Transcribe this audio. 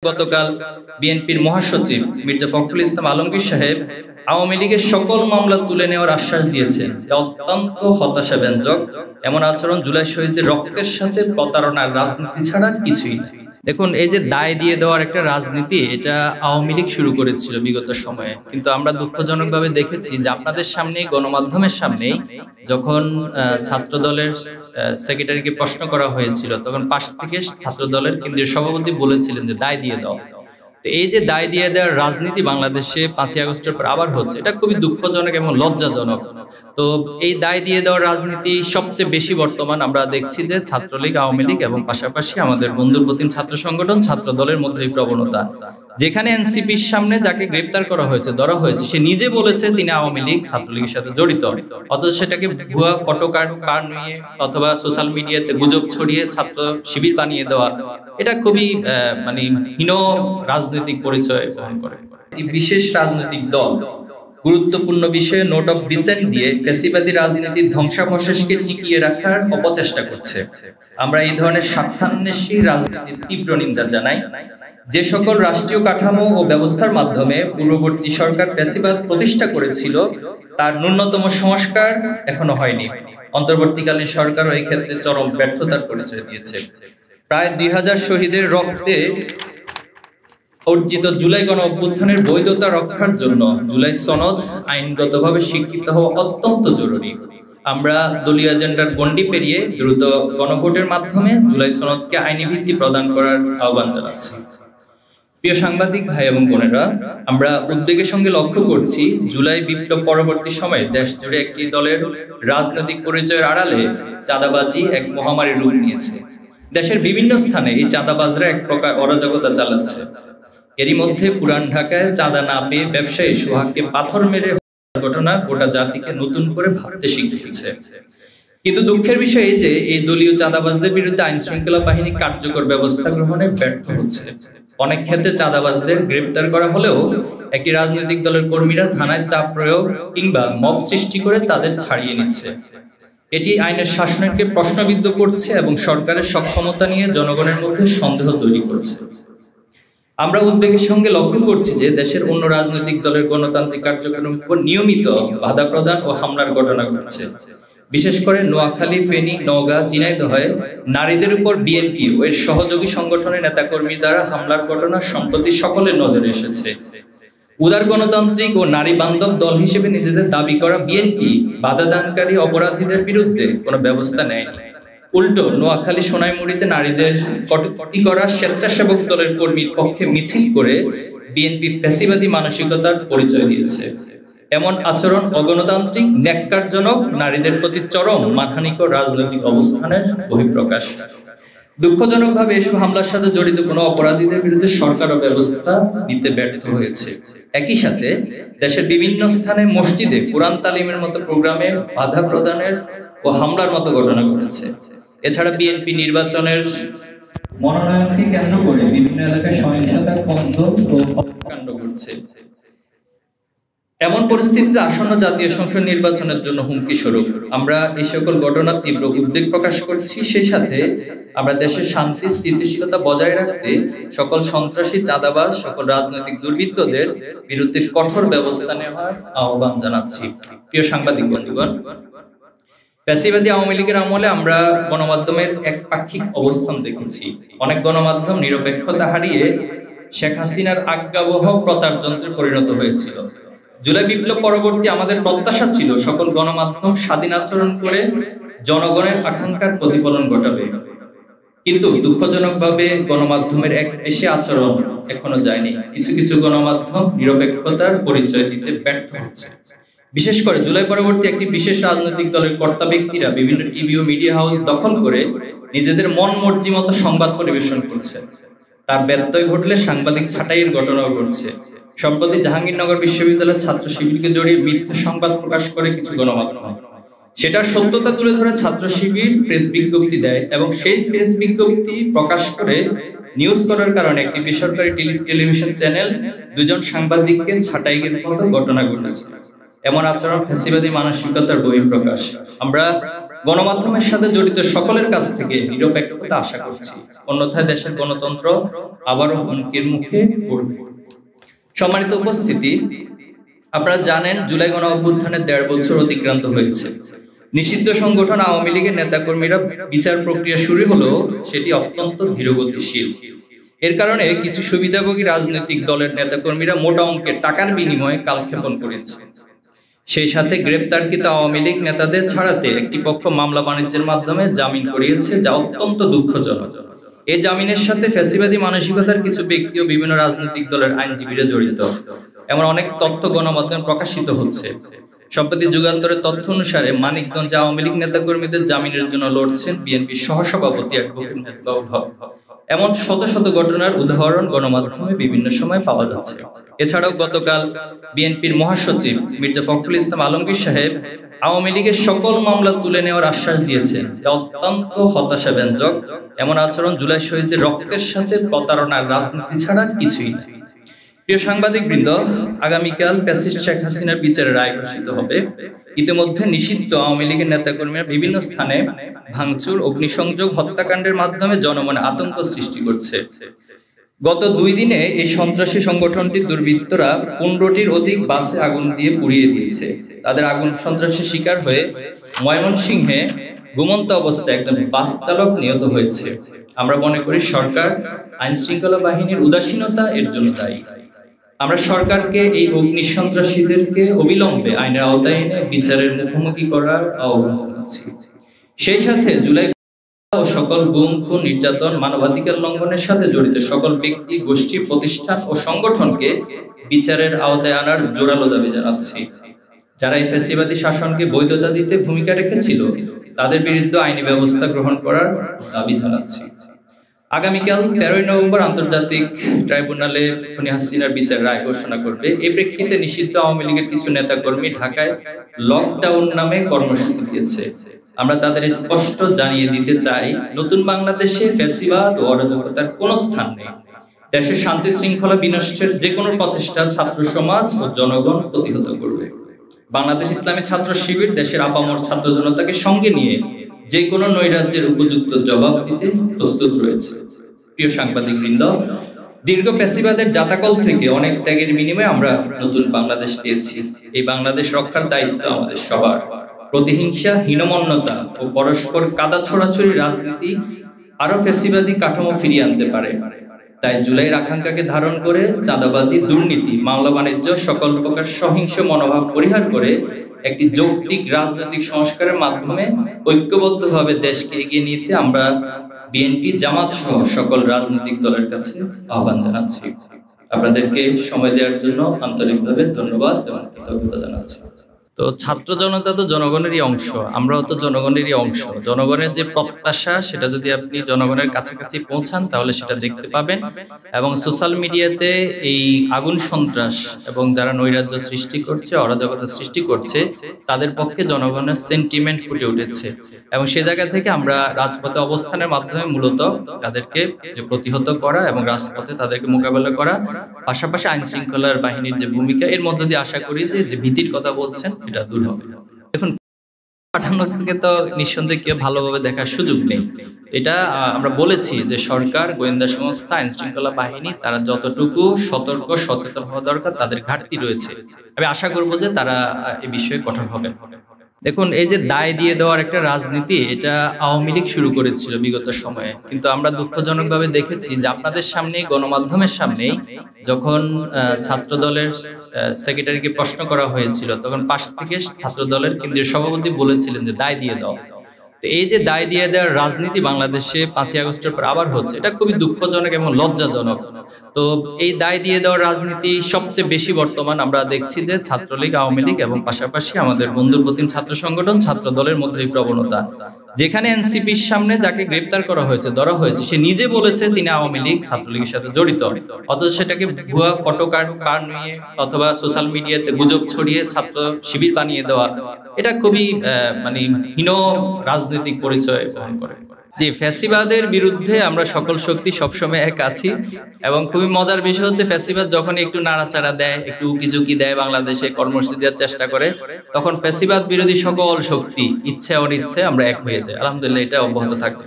গতকাল বিএনপির মহাসচিব মির্জা ফখরুল ইসলাম আলমগীর সাহেব আওয়ামী লীগের সকল মামলা তুলে নেওয়ার আশ্বাস দিয়েছেন, যা অত্যন্ত হতাশাব্যঞ্জক। এমন আচরণ জুলাই শহীদদের রক্তের সাথে প্রতারণার রাজনীতি ছাড়া কিছুই না। দেখুন, এই যে দায় দিয়ে দেওয়ার একটা রাজনীতি, এটা আওয়ামী লীগ শুরু করেছিল বিগত সময়ে, কিন্তু আমরা দুঃখজনকভাবে দেখেছি যে আপনাদের সামনেই, গণমাধ্যমের সামনেই যখন ছাত্র দলের সেক্রেটারিকে প্রশ্ন করা হয়েছিল, তখন পাশ থেকে ছাত্র দলের কেন্দ্রীয় সভাপতি বলেছিলেন যে দায় দিয়ে দাও। তো এই যে দায় দিয়ে দেওয়ার রাজনীতি বাংলাদেশে 5ই আগস্টের পর আবার হচ্ছে, এটা খুবই দুঃখজনক এবং লজ্জাজনক। তো এই দায় দিয়ে দেওয়ার রাজনীতি সবচেয়ে বেশি বর্তমান আমরা দেখছি যে ছাত্রলীগ, আওয়ামী লীগ এবং পাশাপাশি আমাদের বন্ধুর প্রতিম ছাত্র সংগঠন, ছাত্র দলের মধ্যে এই প্রবণতা। যেখানে এনসিপির সামনে যাকে গ্রেপ্তার করা হয়েছে, ধরা হয়েছে, সে নিজে বলেছে তিনি আওয়ামী লীগ, ছাত্রলীগের সাথে জড়িত, অথচ সেটাকে ভুয়া ফটো কার্ড নিয়ে অথবা সোশ্যাল মিডিয়াতে গুজব ছড়িয়ে ছাত্র শিবির বানিয়ে দেওয়া, এটা খুবই মানে হীন রাজনৈতিক পরিচয় বহন করে। এই বিশেষ রাজনৈতিক দল গুরুত্বপূর্ণ বিষয়ে নোট অফ ডিসেন্ট দিয়ে ফ্যাসিবাদী রাজনীতির ধ্বংসাবশেষকে টিকিয়ে রাখার অপচেষ্টা করছে। আমরা এই ধরনের স্বার্থান্বেষী রাজনীতির তীব্র নিন্দা জানাই। যে সকল রাষ্ট্রীয় কাঠামো ও ব্যবস্থার মাধ্যমে পূর্ববর্তী সরকার ফ্যাসিবাদ প্রতিষ্ঠা করেছিল, তার ন্যূনতম সংস্কার এখনো হয়নি। অন্তর্বর্তীকালীন সরকারও এই ক্ষেত্রে চরম ব্যর্থতার পরিচয় দিয়েছে। প্রায় 2000 শহীদের রক্তে অর্জিত জুলাই গণ অভ্যুত্থানের বৈধতা রক্ষার জন্য জুলাই সনদ আইনগতভাবে স্বীকৃত হওয়া অত্যন্ত জরুরি। আমরা দলীয় এজেন্ডার গণ্ডি পেরিয়ে দ্রুত গণভোটের মাধ্যমে জুলাই সনদকে আইনি ভিত্তি প্রদান করার আহ্বান জানাচ্ছি। প্রিয় সাংবাদিক ভাই এবং বোনেরা, আমরা উদ্বেগের সঙ্গে লক্ষ্য করছি জুলাই বিপ্লব পরবর্তী সময়ে দেশ জুড়ে একটি দলের রাজনৈতিক পরিচয়ের আড়ালে চাঁদাবাজি এক মহামারী রূপ নিয়েছে। দেশের বিভিন্ন স্থানে এই চাঁদাবাজরা এক প্রকার অরাজকতা চালাচ্ছে। এরই মধ্যে পুরান ঢাকায় চাঁদা না পেয়ে ব্যবসায়ী সোহাগকে পাথর মেরে ঘটনা গোটা জাতিকে নতুন করে ভাবতে শিখিয়েছে। কিন্তু দুঃখের বিষয় এই যে এই দলীয় চাঁদাবাজদের বিরুদ্ধে আইন শৃঙ্খলা বাহিনী কার্যকর ব্যবস্থা গ্রহণে ব্যর্থ হচ্ছে। অনেক ক্ষেত্রে চাঁদাবাজদের গ্রেপ্তার করা হলেও একটি রাজনৈতিক দলের কর্মীরা থানায় চাপ প্রয়োগ কিংবা মব সৃষ্টি করে তাদের ছাড়িয়ে নিচ্ছে। এটি আইনের শাসনকে প্রশ্নবিদ্ধ করছে এবং সরকারের সক্ষমতা নিয়ে জনগণের মধ্যে সন্দেহ তৈরি করছে। আমরা উদ্বেগের সঙ্গে লক্ষ্য করছি যে দেশের অন্য রাজনৈতিক দলের গণতান্ত্রিক কার্যক্রমের উপর নিয়মিত বাধা প্রদান ও হামলার ঘটনা ঘটছে। বিশেষ করে নোয়াখালী, ফেনী, নওগাঁ, ঝিনাইদহে নারীদের উপর বিএনপি ও এর সহযোগী সংগঠনের নেতাকর্মী দ্বারা হামলার ঘটনা সম্প্রতি সকলের নজরে এসেছে। উদার গণতান্ত্রিক ও নারী বান্ধব দল হিসেবে নিজেদের দাবি করা বিএনপি বাধা দানকারী অপরাধীদের বিরুদ্ধে কোনো ব্যবস্থা নেয়নি। উল্টো নোয়াখালী, সোনাইমুড়িতে নারীদের কটূক্তি করা স্বেচ্ছাসেবক দলের কর্মীর পক্ষে মিছিল করে বিএনপি ফ্যাসিবাদী মানসিকতার পরিচয় দিয়েছে। এমন আচরণ অগণতান্ত্রিক, ন্যাক্কারজনক, নারীদের প্রতি চরম মানহানিকর রাজনৈতিক অবস্থানের বহিঃপ্রকাশ। দুঃখজনকভাবে এসব হামলার সাথে জড়িত কোনো অপরাধীদের বিরুদ্ধে সরকারও ব্যবস্থা নিতে ব্যর্থ হয়েছে। একই সাথে দেশের বিভিন্ন স্থানে মসজিদে কোরআন তালিমের মতো প্রোগ্রামে বাধা প্রদানের ও হামলার মতো ঘটনা ঘটেছে। এছাড়া বিএনপি নির্বাচনের মনোনয়নকে কেন্দ্র করে বিভিন্ন এলাকায় সহিংসতা, কন্দল ও হত্যাকাণ্ড ঘটছে। এমন পরিস্থিতিতে আসন্ন জাতীয় সংসদ নির্বাচনের জন্য হুমকি স্বরূপ আমরা এই সকল ঘটনার তীব্র উদ্বেগ প্রকাশ করছি। সেই সাথে আমরা দেশের শান্তি স্থিতিশীলতা বজায় রাখতে সকল সন্ত্রাসী, চাঁদাবাজ, সকল রাজনৈতিক দুর্বৃত্তদের বিরুদ্ধে কঠোর ব্যবস্থা নেওয়ার আহ্বান জানাচ্ছি। প্রিয় সাংবাদিক বন্ধুগণ, ফ্যাসিবাদী আওয়ামী লীগের আমলে আমরা গণমাধ্যমের একপাক্ষিক অবস্থান দেখেছি। অনেক গণমাধ্যম নিরপেক্ষতা হারিয়ে শেখ হাসিনার আজ্ঞাবহ প্রচার যন্ত্রে পরিণত হয়েছিল। জুলাই বিপ্লব পরবর্তী আমাদের প্রত্যাশা ছিল সকল গণমাধ্যম স্বাধীন আচরণ করে জনগণের আকাঙ্ক্ষার প্রতিফলন ঘটাবে, কিন্তু দুঃখজনকভাবে গণমাধ্যমের এক পেশে আচরণ এখনো যায়নি। কিছু কিছু গণমাধ্যম নিরপেক্ষতার পরিচয় দিতে ব্যর্থ হচ্ছে। বিশেষ করে জুলাই পরবর্তী একটি বিশেষ রাজনৈতিক দলের কর্তা ব্যক্তিরা বিভিন্ন টিভি ও মিডিয়া হাউস দখল করে নিজেদের মন মর্জি মতো সংবাদ পরিবেশন করছে। তার ব্যত্যয় ঘটলে সাংবাদিক ছাঁটাইয়ের ঘটনাও ঘটছে। সম্প্রতি জাহাঙ্গীরনগর বিশ্ববিদ্যালয়ের ছাত্র শিবিরকে জড়িয়ে মিথ্যা সংবাদ প্রকাশ করে কিছু গণমাধ্যম সেটার সত্যতা তুলে ধরে ছাত্র শিবির প্রেস বিজ্ঞপ্তি দেয় এবং সেই প্রেস বিজ্ঞপ্তি প্রকাশ করে নিউজ করার কারণে একটি বেসরকারি টেলিভিশন চ্যানেল 2জন সাংবাদিককে ছাঁটাইয়ের মতো ঘটনা ঘটেছে। এমন আচরণ ফ্যাসিবাদী মানসিকতার বহিঃপ্রকাশ। আমরা গণমাধ্যমের সাথে জড়িত সকলের কাছ থেকে নিরপেক্ষতা আশা করছি। অন্যথায় দেশের গণতন্ত্র আবারও হুমকির মুখে পড়বে। সম্মানিত উপস্থিতি, আপনারা জানেন জুলাই গণ অভ্যুত্থানের ১.৫ বছর অতিক্রান্ত হয়েছে। নিষিদ্ধ সংগঠন আওয়ামী লীগের নেতাকর্মীরা বিচার প্রক্রিয়া শুরু হলেও সেটি অত্যন্ত ধীরগতিশীল। এর কারণে কিছু সুবিধাভোগী রাজনৈতিক দলের নেতাকর্মীরা মোটা অঙ্কের টাকার বিনিময়ে কালক্ষেপণ করেছে। সেই সাথে গ্রেপ্তারকৃত আওয়ামী লীগ নেতাদের ছাড়াতে একটি পক্ষ মামলা বাণিজ্যের মাধ্যমে জামিন করিয়েছে, যা অত্যন্ত দুঃখজনক। এই জামিনের সাথে ফ্যাসিবাদী মানসিকতার কিছু ব্যক্তি ও বিভিন্ন রাজনৈতিক দলের আইনজীবীরা জড়িত, এমন অনেক তথ্য গণমাধ্যমে প্রকাশিত হচ্ছে। সম্প্রতি যুগান্তরের তথ্য অনুসারে মানিকগঞ্জে আওয়ামী লীগ নেতাকর্মীদের জামিনের জন্য লড়ছেন বিএনপির সহসভাপতি অ্যাডভোকেট মেজবাহুল হক। এমন শত শত ঘটনার উদাহরণ গণমাধ্যমে বিভিন্ন সময় পাওয়া যাচ্ছে। এছাড়াও গতকাল বিএনপির মহাসচিব মির্জা ফখরুল ইসলাম আলমগীর সাহেব আওয়ামী লীগের সকল মামলা তুলে নেওয়ার আশ্বাস দিয়েছেন, যা অত্যন্ত হতাশাব্যঞ্জক। এমন আচরণ জুলাই শহীদদের রক্তের সাথে প্রতারণার রাজনীতি ছাড়া কিছুই না। প্রিয় সাংবাদিক বৃন্দ, আগামীকাল ফ্যাসিস্ট শেখ হাসিনার বিচারের রায় ঘোষিত হবে। ইতিমধ্যে নিষিদ্ধ আওয়ামী লীগের নেতাকর্মীরা বিভিন্ন স্থানে ভাঙচুর, অগ্নিসংযোগ, হত্যাকাণ্ডের মাধ্যমে জনমনে আতঙ্ক সৃষ্টি করছে। গত 2 দিনে এই সন্ত্রাসী সংগঠনটির দুর্বৃত্তরা 15টির অধিক বাসে আগুন দিয়ে পুড়িয়ে দিয়েছে। তাদের আগুন সন্ত্রাসের শিকার হয়ে ময়মনসিংহে ঘুমন্ত অবস্থায় একজন বাস চালক নিহত হয়েছে। আমরা মনে করি সরকার আইন শৃঙ্খলা বাহিনীর উদাসীনতা এর জন্য দায়ী। আমরা সরকারকে এই অগ্নি সন্ত্রাসীদেরকে অবিলম্বে আইনের আওতায় এনে বিচারের মুখোমুখি করার আহ্বান জানাচ্ছি। সেই সাথে জুলাই ও সকল গুম, খুন, নির্যাতন, মানবাধিকার লঙ্ঘনের সাথে জড়িত সকল ব্যক্তি, গোষ্ঠী, প্রতিষ্ঠান ও সংগঠনকে বিচারের আওতায় আনার জোরালো দাবি জানাচ্ছি। যারা এই ফ্যাসিবাদী শাসনকে বৈধতা দিতে ভূমিকা রেখেছিল, তাদের বিরুদ্ধে আইনি ব্যবস্থা গ্রহণ করার দাবি জানাচ্ছি। আগামীকাল 13ই নভেম্বর আন্তর্জাতিক ট্রাইব্যুনালে খুনি হাসিনার বিচার রায় ঘোষণা করবে। এই প্রেক্ষিতে নিষিদ্ধ আওয়ামী লীগের কিছু নেতাকর্মী ঢাকায় লকডাউন নামে কর্মসূচি দিয়েছে। আমরা তাদের স্পষ্ট জানিয়ে দিতে চাই, নতুন বাংলাদেশে ফ্যাসিবাদ ও অরাজকতার কোনো স্থান নেই। দেশের শান্তি শৃঙ্খলা বিনষ্টের যে কোনো প্রচেষ্টা ছাত্র সমাজ ও জনগণ প্রতিহত করবে। বাংলাদেশ ইসলামী ছাত্র শিবির দেশের আপামর ছাত্র জনতাকে সঙ্গে নিয়ে যে কোনো নৈরাজ্যের উপযুক্ত জবাব দিতে প্রস্তুত রয়েছে। প্রিয় সাংবাদিক বৃন্দ, দীর্ঘ ফ্যাসিবাদের জাতাকল থেকে অনেক ত্যাগের বিনিময়ে আমরা নতুন বাংলাদেশ পেয়েছি। এই বাংলাদেশ রক্ষার দায়িত্ব আমাদের সবার। প্রতিহিংসা, হীনমন্যতা ও পরস্পর কাদা ছড়াছড়ি রাজনীতি আরো ফ্যাসিবাদী কাঠামো ফিরিয়ে আনতে পারে। তাই জুলাইয়ের আকাঙ্ক্ষাকে ধারণ করে চাঁদাবাজি, দুর্নীতি, মামলা বাণিজ্য, সকল প্রকার সহিংস মনোভাব পরিহার করে একটি যৌক্তিক রাজনৈতিক সংস্কারের মাধ্যমে ঐক্যবদ্ধভাবে দেশকে এগিয়ে নিতে আমরা বিএনপি, জামাত সহ সকল রাজনৈতিক দলের কাছে আহ্বান জানাচ্ছি। আপনাদেরকে সময় দেওয়ার জন্য আন্তরিকভাবে ধন্যবাদ এবং কৃতজ্ঞতা জানাচ্ছি। তো ছাত্র জনতা তো জনগণেরই অংশ, আমরাও তো জনগণেরই অংশ। জনগণের যে প্রত্যাশা, সেটা যদি আপনি জনগণের কাছাকাছি পৌঁছান তাহলে সেটা দেখতে পাবেন। এবং সোশ্যাল মিডিয়াতে এই আগুন সন্ত্রাস এবং যারা নৈরাজ্য সৃষ্টি করছে, অরাজকতা সৃষ্টি করছে, তাদের পক্ষে জনগণের সেন্টিমেন্ট ফুটে উঠেছে। এবং সে জায়গা থেকে আমরা রাজপথে অবস্থানের মাধ্যমে মূলত তাদেরকে যে প্রতিহত করা এবং রাজপথে তাদেরকে মোকাবেলা করা, পাশাপাশি আইন শৃঙ্খলার বাহিনীর যে ভূমিকা, এর মধ্য দিয়ে আশা করি যে ভীতির কথা বলছেন এটা দূর হবে। দেখুন, পাঠানো থেকে তো নিঃসন্দেহে কেউ ভালোভাবে দেখার সুযোগ নেই। এটা আমরা বলেছি যে সরকার, গোয়েন্দা সংস্থা, আইন শৃঙ্খলা বাহিনী তারা যতটুকু সতর্ক সচেতন হওয়া দরকার, তাদের ঘাটতি রয়েছে। আমি আশা করব যে তারা এই বিষয়ে কঠোর হবে। দেখুন, এই যে দায় দিয়ে দেওয়ার একটা রাজনীতি, এটা আওয়ামী লীগ শুরু করেছিল বিগত সময়ে। কিন্তু আমরা দুঃখজনকভাবে দেখেছি যে আপনাদের সামনেই, গণমাধ্যমের সামনেই যখন ছাত্র দলের সেক্রেটারিকে প্রশ্ন করা হয়েছিল, তখন পাশ থেকে ছাত্র দলের কেন্দ্রীয় সভাপতি বলেছিলেন যে দায় দিয়ে দাও। তো এই যে দায় দিয়ে দেওয়ার রাজনীতি বাংলাদেশে 5ই আগস্টের পর আবার হচ্ছে, এটা খুবই দুঃখজনক এবং লজ্জাজনক। তো এই দায় দিয়ে দেওয়ার রাজনীতি সবচেয়ে বেশি বর্তমান আমরা দেখছি যে ছাত্রলীগ, আওয়ামী লীগ এবং পাশাপাশি আমাদের বন্ধুর প্রতিম ছাত্র সংগঠন, ছাত্র দলের মধ্যে এই প্রবণতা। যেখানে এনসিপির সামনে যাকে গ্রেপ্তার করা হয়েছে, ধরা হয়েছে, সে নিজে বলেছে তিনি আওয়ামী লীগ, ছাত্রলীগের সাথে জড়িত, অথচ সেটাকে ভুয়া ফটো কার্ড নিয়ে অথবা সোশ্যাল মিডিয়াতে গুজব ছড়িয়ে ছাত্র শিবির বানিয়ে দেওয়া, এটা খুবই মানে হীন রাজনৈতিক পরিচয় বহন করে। জি, ফ্যাসিবাদের বিরুদ্ধে আমরা সকল শক্তি সবসময় এক আছি। এবং খুবই মজার বিষয় হচ্ছে, ফ্যাসিবাদ যখন একটু নাড়াচাড়া দেয়, একটু উকিঝুঁকি দেয়, বাংলাদেশে কর্মসূচি দেওয়ার চেষ্টা করে, তখন ফ্যাসিবাদ বিরোধী সকল শক্তি ইচ্ছে অনিচ্ছে আমরা এক হয়ে যাই। আলহামদুলিল্লাহ, এটা অব্যাহত থাকবে।